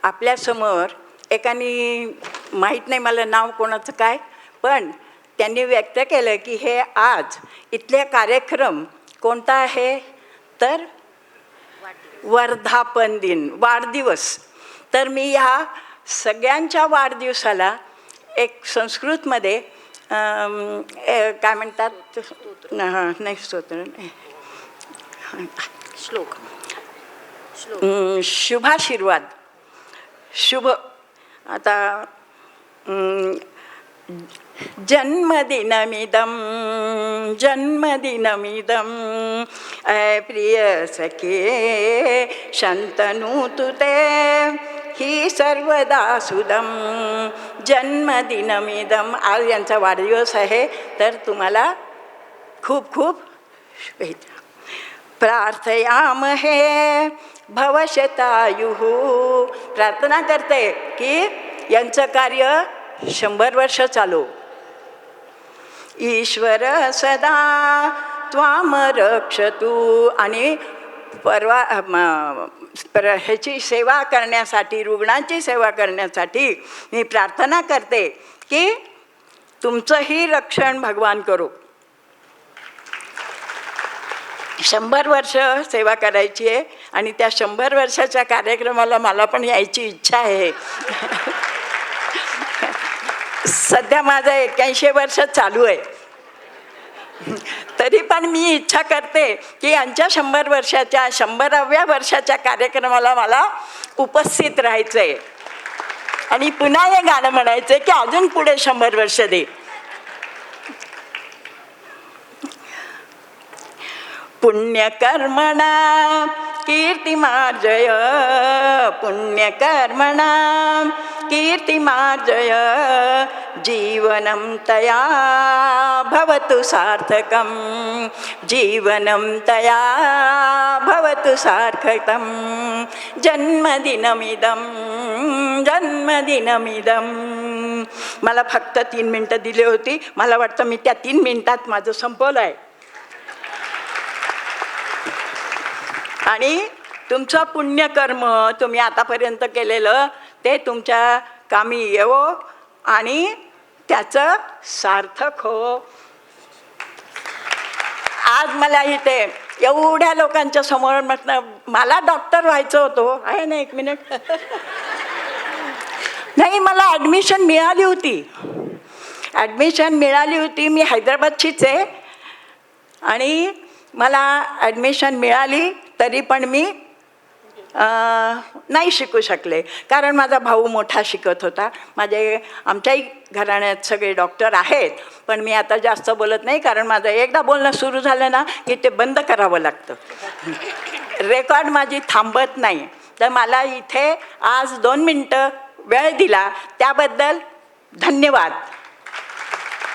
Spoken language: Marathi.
आपल्यासमोर एकाने, माहीत नाही मला नाव कोणाचं काय, पण त्यांनी व्यक्त केलं की हे आज इथले कार्यक्रम कोणता आहे तर वर्धापन दिन, वाढदिवस. तर मी ह्या सगळ्यांच्या वाढदिवसाला एक संस्कृतमध्ये काय म्हणतात, नाही स्तोत्र, श्लोक, शुभाशीर्वाद, शुभ. आता जन्मदिनमिदं जन्मदिनमिदं प्रिय सखे शन्तनूतु ते ही सर्वदा सुदं. जन्मदिनमिदं, आज यांचा वाढदिवस आहे, तर तुम्हाला खूप खूप शुभेच्छा. प्रार्थयामहे भवशतायुः, प्रार्थना करते की यांचं कार्य 100 वर्ष चालू. ईश्वर सदा त्वाम रक्षतु. आणि ह्याची सेवा करण्यासाठी, रुग्णांची सेवा करण्यासाठी मी प्रार्थना करते की तुमचंही रक्षण भगवान करो. 100 वर्ष सेवा करायची आहे आणि त्या 100 वर्षाच्या कार्यक्रमाला मला पण यायची इच्छा आहे. सध्या माझं 81 वर्ष चालू आहे, तरी पण मी इच्छा करते की यांच्या 100 वर्षाच्या 100व्या वर्षाच्या कार्यक्रमाला मला उपस्थित राहायचं आहे आणि पुन्हा हे गाणं म्हणायचं की अजून पुढे 100 वर्ष दे. पुण्यकर्मणा कीर्तिमार्जय, पुण्यकर्मणा कीर्तिमार्जय, जीवनं तया भवतु सार्थकं, जीवनं तया भवतु सार्थकं. जन्मदिनमिदं जन्मदिनमिदं. मला फक्त 3 मिनटं दिली होती, मला वाटतं मी त्या 3 मिनटात माझं संपवलं आहे. आणि तुमचं पुण्यकर्म तुम्ही आतापर्यंत केलेलं ते तुमच्या कामी येवो आणि त्याचं सार्थक हो. आज मला इथे एवढ्या लोकांच्या समोर म्हटलं, मला डॉक्टर व्हायचं होतं, आहे ना, 1 मिनिट. नाही, मला ॲडमिशन मिळाली होती, मी हैदराबादचीच आहे आणि मला ॲडमिशन मिळाली, तरी पण मी नाही शिकू शकले, कारण माझा भाऊ मोठा शिकत होता. आमच्याही घराण्यात सगळे डॉक्टर आहेत, पण मी आता जास्त बोलत नाही, कारण माझं एकदा बोलणं सुरू झालं ना की ते बंद करावं लागतं. रेकॉर्ड माझी थांबत नाही. तर मला इथे आज 2 मिनटं वेळ दिला त्याबद्दल धन्यवाद.